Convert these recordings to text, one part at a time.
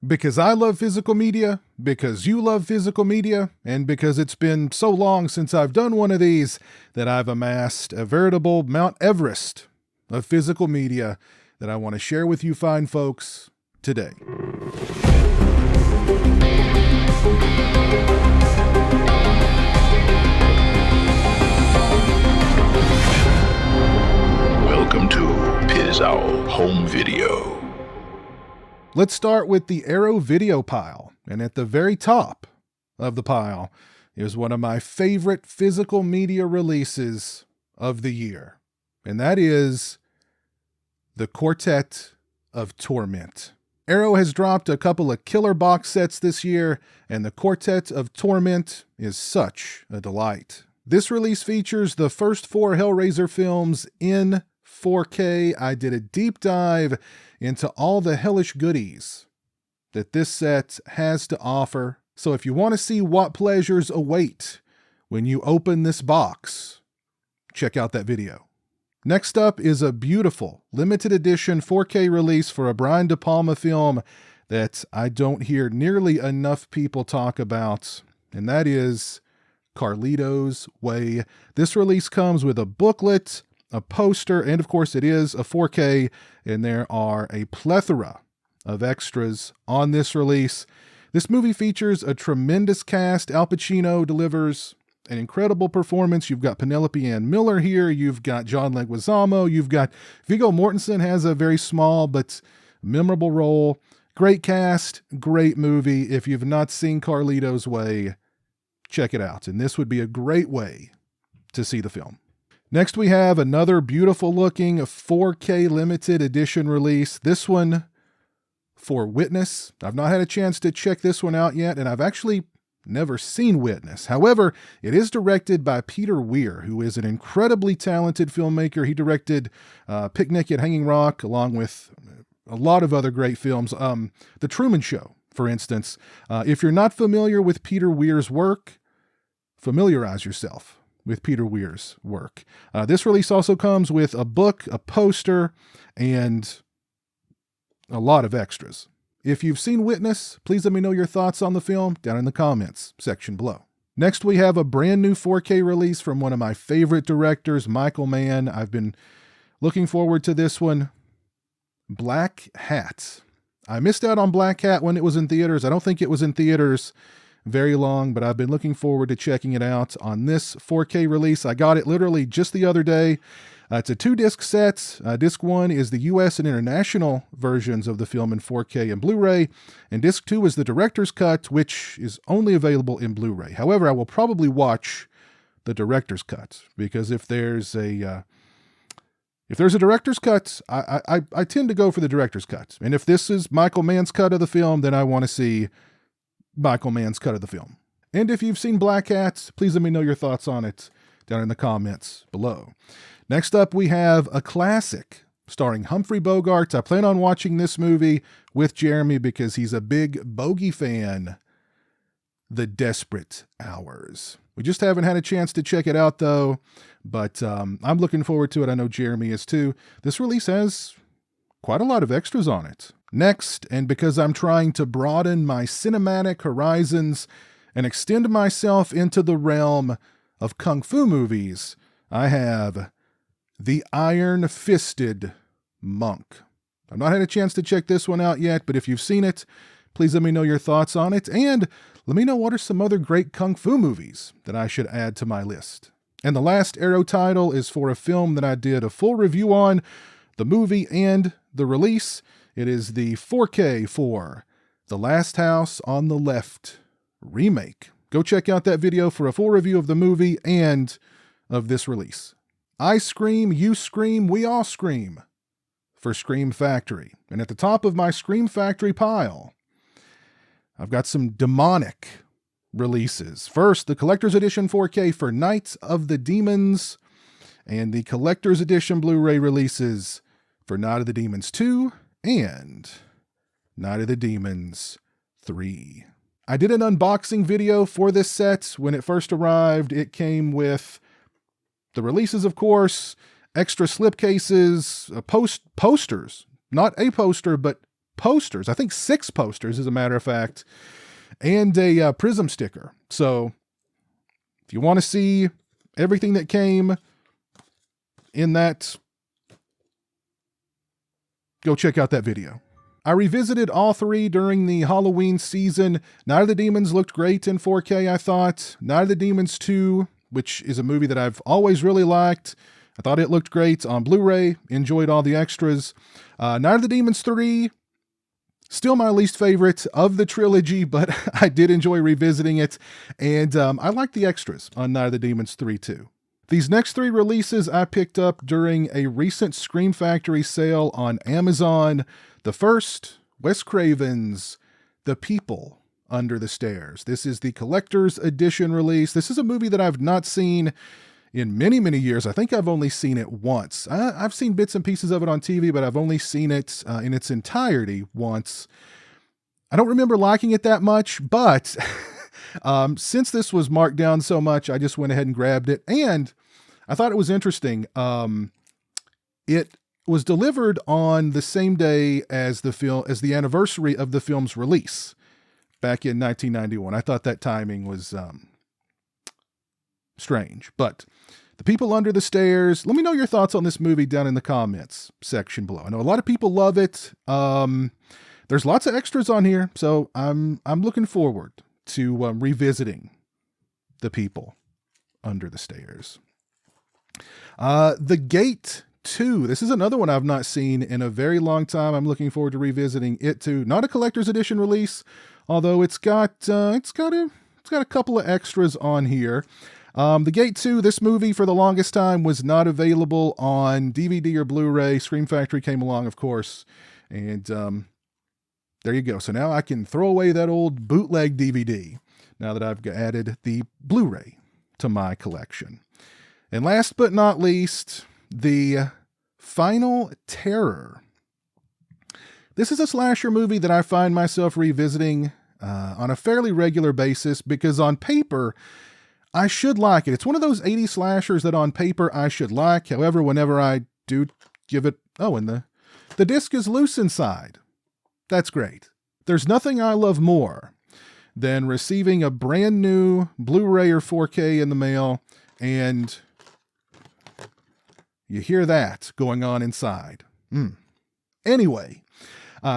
Because I love physical media, because you love physical media, and because it's been so long since I've done one of these that I've amassed a veritable Mount Everest of physical media that I want to share with you fine folks today. Welcome to Pizowell Home Video. Let's start with the Arrow video pile, and at the very top of the pile is one of my favorite physical media releases of the year, and that is the Quartet of Torment. Arrow has dropped a couple of killer box sets this year, and the Quartet of Torment is such a delight. This release features the first 4 Hellraiser films in 4K. I did a deep dive into all the hellish goodies that this set has to offer. So if you want to see what pleasures await when you open this box, check out that video. Next up is a beautiful limited edition 4K release for a Brian De Palma film that I don't hear nearly enough people talk about, and that is Carlito's Way. This release comes with a booklet, a poster, and of course it is a 4K, and there are a plethora of extras on this release. This movie features a tremendous cast. Al Pacino delivers an incredible performance. You've got Penelope Ann Miller here. You've got John Leguizamo. You've got Viggo Mortensen has a very small but memorable role. Great cast, great movie. If you've not seen Carlito's Way, check it out. And this would be a great way to see the film. Next, we have another beautiful looking 4K limited edition release. This one for Witness. I've not had a chance to check this one out yet, and I've actually never seen Witness. However, it is directed by Peter Weir, who is an incredibly talented filmmaker. He directed Picnic at Hanging Rock, along with a lot of other great films. The Truman Show, for instance. If you're not familiar with Peter Weir's work, familiarize yourself with Peter Weir's work. This release also comes with a book, a poster, and a lot of extras. If you've seen Witness, please let me know your thoughts on the film down in the comments section below. Next, we have a brand new 4K release from one of my favorite directors, Michael Mann. I've been looking forward to this one. Black Hat. I missed out on Black Hat when it was in theaters. I don't think it was in theaters very long, but I've been looking forward to checking it out on this 4K release. I got it literally just the other day. It's a 2-disc set. Disc 1 is the US and international versions of the film in 4K and Blu-ray, and Disc 2 is the director's cut, which is only available in Blu-ray. However, I will probably watch the director's cut, because if there's a director's cut, I tend to go for the director's cut. And if this is Michael Mann's cut of the film, then I want to see Michael Mann's cut of the film. And if you've seen Black Hat, please let me know your thoughts on it down in the comments below. Next up, we have a classic starring Humphrey Bogart. I plan on watching this movie with Jeremy because he's a big Bogey fan. The Desperate Hours. We just haven't had a chance to check it out though, but I'm looking forward to it. I know Jeremy is too. This release has quite a lot of extras on it. Next, and because I'm trying to broaden my cinematic horizons and extend myself into the realm of kung fu movies, I have The Iron-Fisted Monk. I've not had a chance to check this one out yet, but if you've seen it, please let me know your thoughts on it, and let me know what are some other great kung fu movies that I should add to my list. And the last Arrow title is for a film that I did a full review on, the movie and the release. It is the 4K for The Last House on the Left remake. Go check out that video for a full review of the movie and of this release. I scream, you scream, we all scream for Scream Factory. And at the top of my Scream Factory pile, I've got some demonic releases. First, the Collector's Edition 4K for Night of the Demons, and the Collector's Edition Blu-ray releases for Night of the Demons 2 and Night of the Demons 3. I did an unboxing video for this set. When it first arrived, it came with the releases, of course, extra slipcases, posters, not a poster, but posters, I think 6 posters as a matter of fact, and a Prism sticker. So if you want to see everything that came in that, go check out that video. I revisited all 3 during the Halloween season. Night of the Demons looked great in 4K, I thought. Night of the Demons 2, which is a movie that I've always really liked. I thought it looked great on Blu-ray. Enjoyed all the extras. Night of the Demons 3, still my least favorite of the trilogy, but I did enjoy revisiting it. And I like the extras on Night of the Demons 3 too. These next 3 releases I picked up during a recent Scream Factory sale on Amazon. The first, Wes Craven's The People Under the Stairs. This is the collector's edition release. This is a movie that I've not seen in many, many years. I think I've only seen it once. I've seen bits and pieces of it on TV, but I've only seen it in its entirety once. I don't remember liking it that much, but since this was marked down so much, I just went ahead and grabbed it. And I thought it was interesting. It was delivered on the same day as the anniversary of the film's release back in 1991. I thought that timing was strange, but The People Under the Stairs. Let me know your thoughts on this movie down in the comments section below. I know a lot of people love it. There's lots of extras on here, so I'm looking forward to revisiting The People Under the Stairs. The Gate 2. This is another one I've not seen in a very long time. I'm looking forward to revisiting it too. Not a collector's edition release, although it's got a couple of extras on here. The Gate 2, this movie for the longest time was not available on DVD or Blu-ray. Scream Factory came along, of course, and there you go. So now I can throw away that old bootleg DVD now that I've added the Blu-ray to my collection. And last but not least, The Final Terror. This is a slasher movie that I find myself revisiting on a fairly regular basis because on paper, I should like it. It's one of those 80s slashers that on paper I should like. However, whenever I do give it... Oh, and the disc is loose inside. That's great. There's nothing I love more than receiving a brand new Blu-ray or 4K in the mail and you hear that going on inside. Anyway,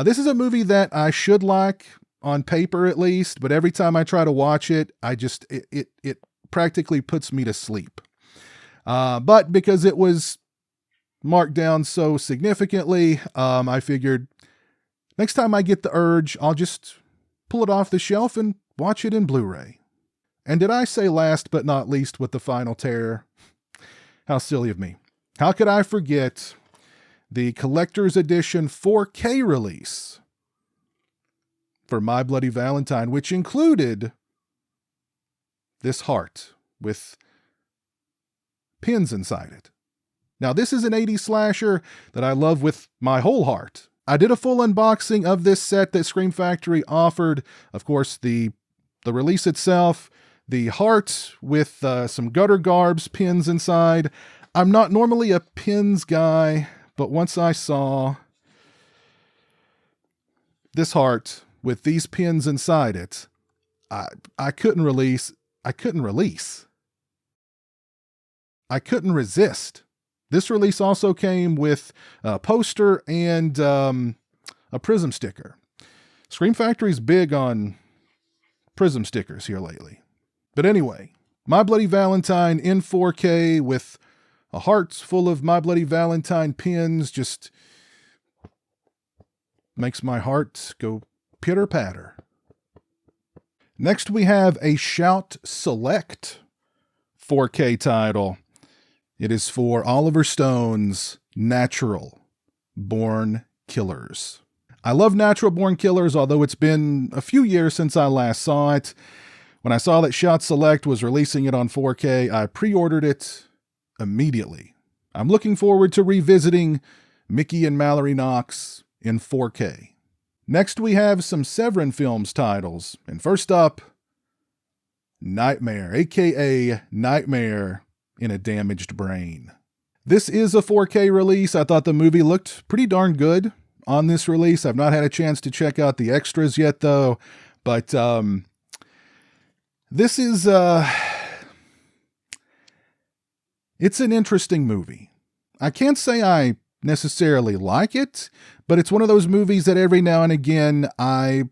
this is a movie that I should like on paper at least, but every time I try to watch it, it practically puts me to sleep. But because it was marked down so significantly, I figured next time I get the urge, I'll just pull it off the shelf and watch it in Blu-ray. And did I say last but not least with The Final Terror? How silly of me. How could I forget the collector's edition 4K release for My Bloody Valentine, which included this heart with pins inside it. Now, this is an 80s slasher that I love with my whole heart. I did a full unboxing of this set that Scream Factory offered. Of course, the release itself, the heart with some gutter garbs pins inside. I'm not normally a pins guy, but once I saw this heart with these pins inside it, I couldn't release. I couldn't resist. This release also came with a poster and a Prism sticker. Scream Factory's big on Prism stickers here lately. But anyway, My Bloody Valentine in 4K with a heart full of My Bloody Valentine pins just makes my heart go pitter-patter. Next, we have a Shout Select 4K title. It is for Oliver Stone's Natural Born Killers. I love Natural Born Killers, although it's been a few years since I last saw it. When I saw that Shout Select was releasing it on 4K, I pre-ordered it immediately. I'm looking forward to revisiting Mickey and Mallory Knox in 4K. Next, we have some Severin Films titles. And first up, Nightmare, aka Nightmare in a Damaged Brain. This is a 4K release. I thought the movie looked pretty darn good on this release. I've not had a chance to check out the extras yet, though. But this is it's an interesting movie. I can't say I necessarily like it, but it's one of those movies that every now and again I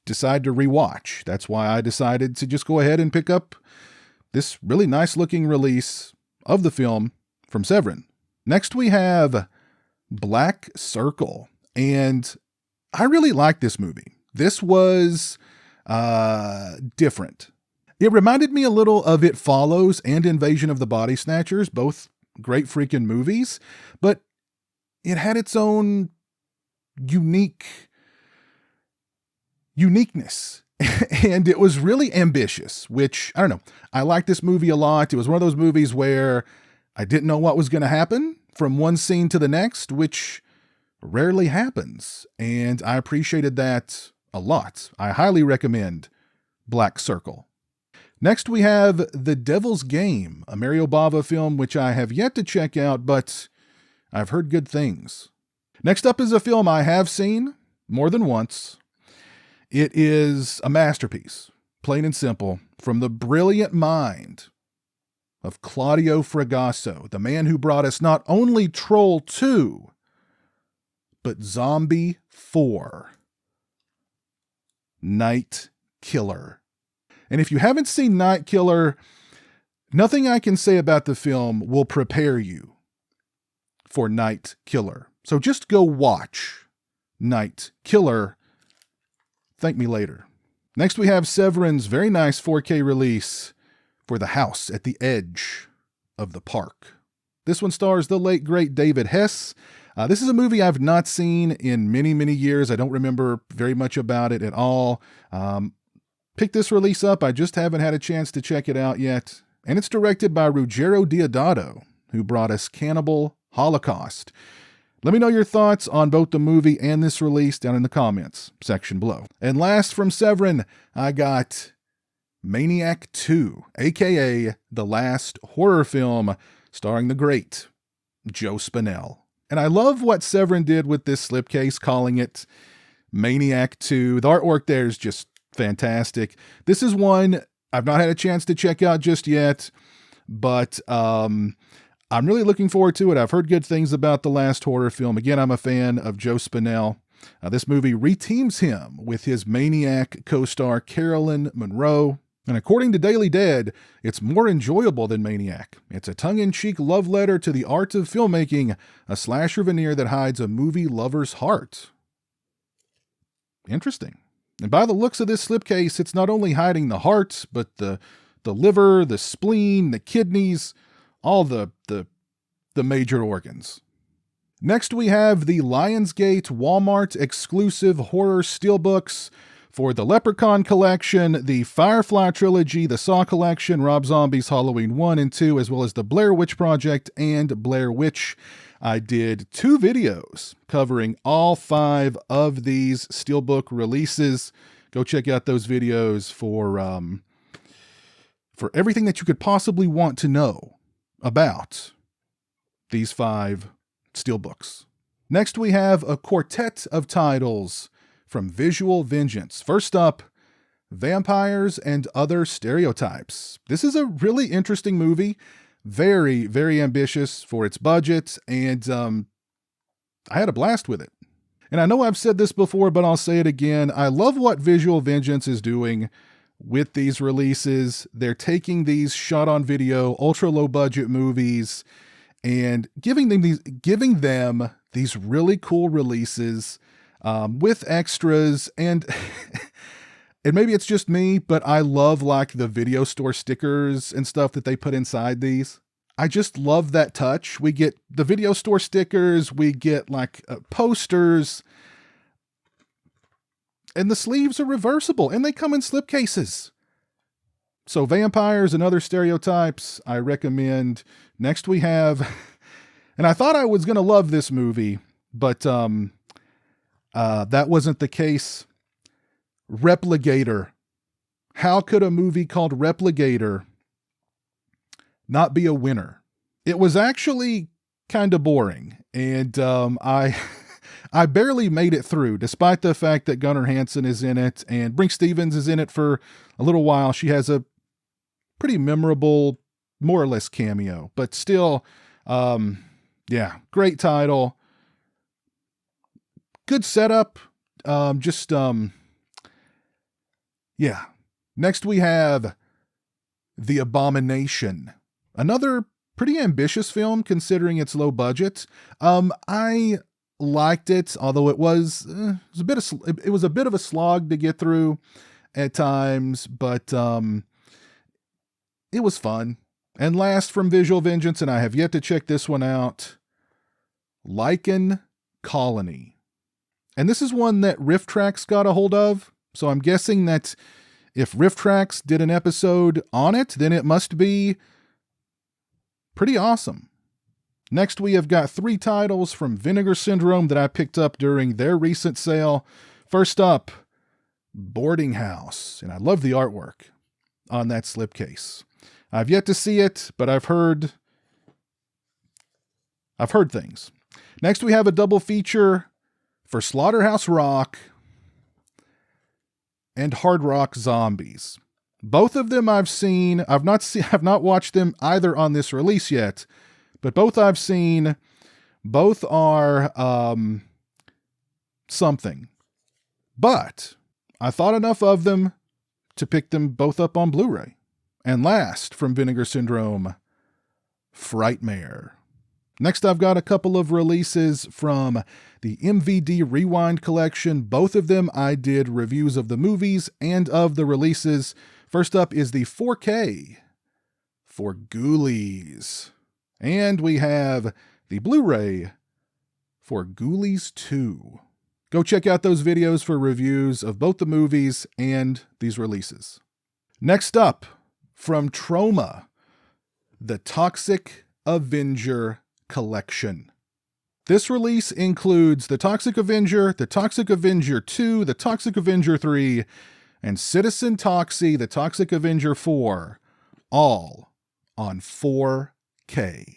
decide to rewatch. That's why I decided to just go ahead and pick up this really nice looking release of the film from Severin. Next we have Black Circle, and I really like this movie. This was different. It reminded me a little of It Follows and Invasion of the Body Snatchers, both great freaking movies, but it had its own uniqueness. And it was really ambitious, which, I don't know, I like this movie a lot. It was one of those movies where I didn't know what was going to happen from one scene to the next, which rarely happens. And I appreciated that a lot. I highly recommend Black Circle. Next, we have The Devil's Game, a Mario Bava film, which I have yet to check out, but I've heard good things. Next up is a film I have seen more than once. It is a masterpiece, plain and simple, from the brilliant mind of Claudio Fragasso, the man who brought us not only Troll 2, but Zombie 4, Night Killer. And if you haven't seen Night Killer, nothing I can say about the film will prepare you for Night Killer. So just go watch Night Killer. Thank me later. Next we have Severin's very nice 4K release for The House at the Edge of the Park. This one stars the late, great David Hess. This is a movie I've not seen in many, many years. I don't remember very much about it at all. Picked this release up. I just haven't had a chance to check it out yet. And it's directed by Ruggero Deodato, who brought us Cannibal Holocaust. Let me know your thoughts on both the movie and this release down in the comments section below. And last from Severin, I got Maniac II, aka the last horror film starring the great Joe Spinell. And I love what Severin did with this slipcase, calling it Maniac II. The artwork there is just fantastic. This is one I've not had a chance to check out just yet, but I'm really looking forward to it. I've heard good things about the last horror film. Again, I'm a fan of Joe Spinell. This movie reteams him with his Maniac co-star Carolyn Monroe. And according to Daily Dead, it's more enjoyable than Maniac. It's a tongue-in-cheek love letter to the art of filmmaking, a slasher veneer that hides a movie lover's heart. Interesting. And by the looks of this slipcase, it's not only hiding the heart, but the liver, the spleen, the kidneys, all the major organs. Next, we have the Lionsgate Walmart exclusive horror steelbooks for the Leprechaun collection, the Firefly trilogy, the Saw collection, Rob Zombie's Halloween 1 and 2, as well as the Blair Witch Project and Blair Witch. I did 2 videos covering all 5 of these steelbook releases. Go check out those videos for everything that you could possibly want to know about these 5 steelbooks. Next, we have a quartet of titles from Visual Vengeance. First up, Vampires and Other Stereotypes. This is a really interesting movie. Very, very ambitious for its budget, and I had a blast with it. And I know I've said this before, but I'll say it again. I love what Visual Vengeance is doing with these releases. They're taking these shot-on-video, ultra-low-budget movies and giving them these really cool releases with extras. And and maybe it's just me, but I love like the video store stickers and stuff that they put inside these. I just love that touch. We get the video store stickers, we get like posters, and the sleeves are reversible and they come in slipcases. So Vampires and Other Stereotypes, I recommend. Next we have, and I thought I was going to love this movie, but that wasn't the case. Repligator. How could a movie called Repligator not be a winner? It was actually kind of boring, and I I barely made it through, despite the fact that Gunnar Hansen is in it and Brink Stevens is in it for a little while. She has a pretty memorable, more or less cameo, but still, yeah, great title. Good setup. Yeah. Next we have The Abomination, another pretty ambitious film considering its low budget. I liked it, although it was a bit of a slog to get through at times, but it was fun. And last from Visual Vengeance, and I have yet to check this one out, Lichen Colony. And this is one that Riff Tracks got a hold of, so I'm guessing that if Riff Tracks did an episode on it, then it must be pretty awesome. Next, we have got 3 titles from Vinegar Syndrome that I picked up during their recent sale. First up, Boarding House, and I love the artwork on that slipcase. I've yet to see it, but I've heard things. Next, we have a double feature for Slaughterhouse Rock and Hard Rock Zombies. Both of them I've seen. I've not watched them either on this release yet, but both I've seen. Both are something. But I thought enough of them to pick them both up on Blu-ray. And last, from Vinegar Syndrome, Frightmare. Next, I've got a couple of releases from the MVD Rewind collection. Both of them I did reviews of the movies and of the releases. First up is the 4K for Ghoulies. And we have the Blu-ray for Ghoulies 2. Go check out those videos for reviews of both the movies and these releases. Next up, from Troma, the Toxic Avenger collection. This release includes the Toxic Avenger, the Toxic Avenger 2, the Toxic Avenger 3, and Citizen Toxie, the Toxic Avenger 4, all on 4K.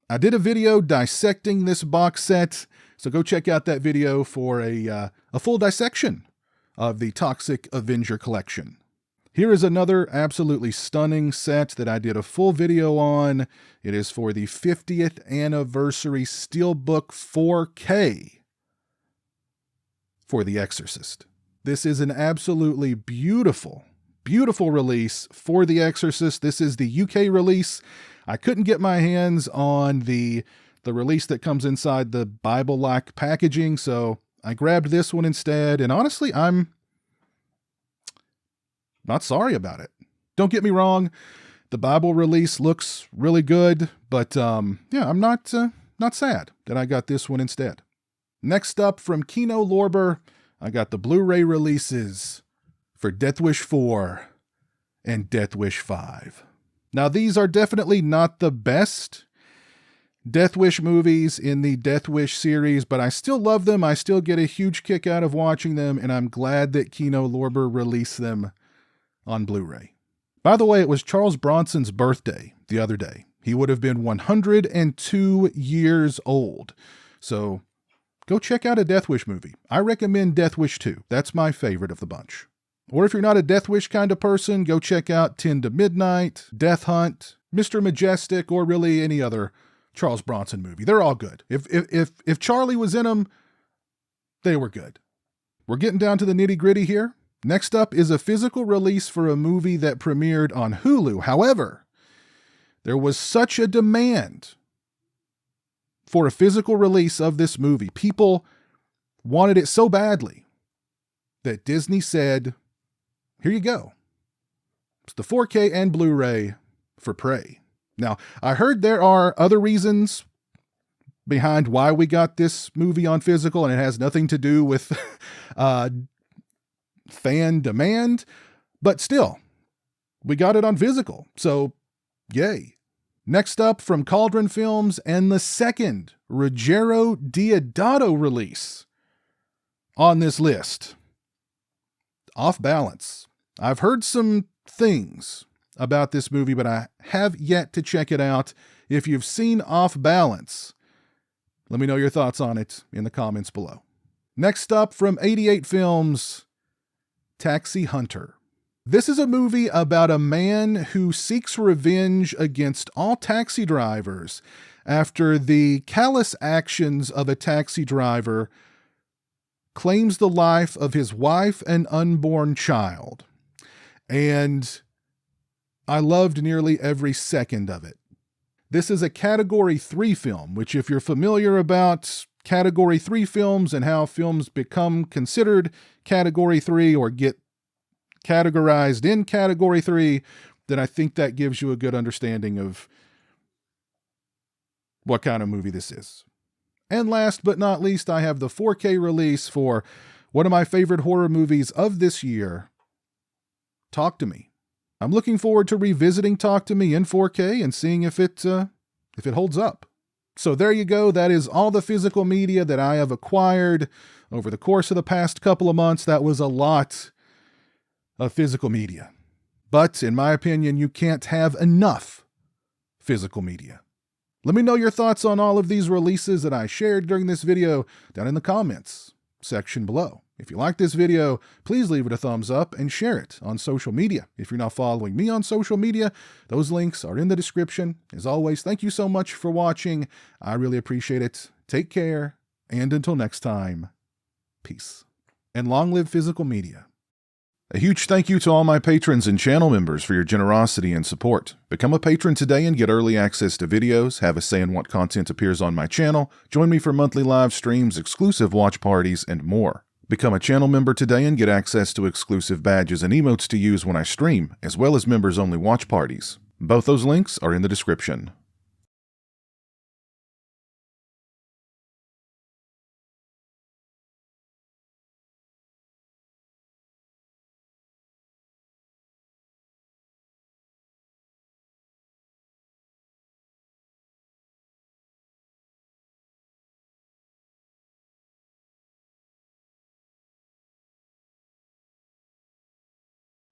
I did a video dissecting this box set, so go check out that video for a full dissection of the Toxic Avenger collection. Here is another absolutely stunning set that I did a full video on. It is for the 50th anniversary Steelbook 4K for The Exorcist. This is an absolutely beautiful, beautiful release for The Exorcist. This is the UK release. I couldn't get my hands on the release that comes inside the Bible-like packaging, so I grabbed this one instead, and honestly, I'm not sorry about it. Don't get me wrong, the Bible release looks really good, but yeah, I'm not sad that I got this one instead. Next up, from Kino Lorber, I got the Blu-ray releases for Death Wish 4 and Death Wish 5. Now, these are definitely not the best Death Wish movies in the Death Wish series, but I still love them. I still get a huge kick out of watching them, and I'm glad that Kino Lorber released them on Blu-ray. By the way, it was Charles Bronson's birthday the other day. He would have been 102 years old. So go check out a Death Wish movie. I recommend Death Wish 2. That's my favorite of the bunch. Or if you're not a Death Wish kind of person, go check out 10 to Midnight, Death Hunt, Mr. Majestic, or really any other Charles Bronson movie. They're all good. If Charlie was in them, they were good. We're getting down to the nitty-gritty here. Next up is a physical release for a movie that premiered on Hulu. However, there was such a demand for a physical release of this movie. People wanted it so badly that Disney said, here you go. It's the 4K and Blu-ray for Prey. Now, I heard there are other reasons behind why we got this movie on physical, and it has nothing to do with fan demand, but still, we got it on physical, so yay. Next up, from Cauldron Films, and the second Ruggiero Deodato release on this list, Off Balance. I've heard some things about this movie, but I have yet to check it out. If you've seen Off Balance, let me know your thoughts on it in the comments below. Next up from 88 Films, Taxi Hunter. This is a movie about a man who seeks revenge against all taxi drivers after the callous actions of a taxi driver claims the life of his wife and unborn child. And I loved nearly every second of it. This is a Category 3 film, which if you're familiar about Category 3 films and how films become considered Category 3 or get categorized in Category 3, then I think that gives you a good understanding of what kind of movie this is. And last but not least, I have the 4K release for one of my favorite horror movies of this year, Talk to Me. I'm looking forward to revisiting Talk to Me in 4K and seeing if it holds up. So there you go. That is all the physical media that I have acquired over the course of the past couple of months. That was a lot of physical media. But in my opinion, you can't have enough physical media. Let me know your thoughts on all of these releases that I shared during this video down in the comments section below. If you like this video, please leave it a thumbs up and share it on social media. If you're not following me on social media, those links are in the description. As always, thank you so much for watching. I really appreciate it. Take care, and until next time, peace. And long live physical media. A huge thank you to all my patrons and channel members for your generosity and support. Become a patron today and get early access to videos, have a say in what content appears on my channel, join me for monthly live streams, exclusive watch parties, and more. Become a channel member today and get access to exclusive badges and emotes to use when I stream, as well as members-only watch parties. Both those links are in the description.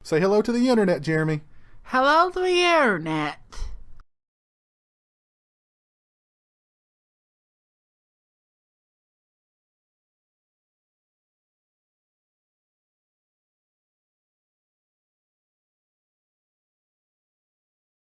Say hello to the internet, Jeremy. Hello to the internet.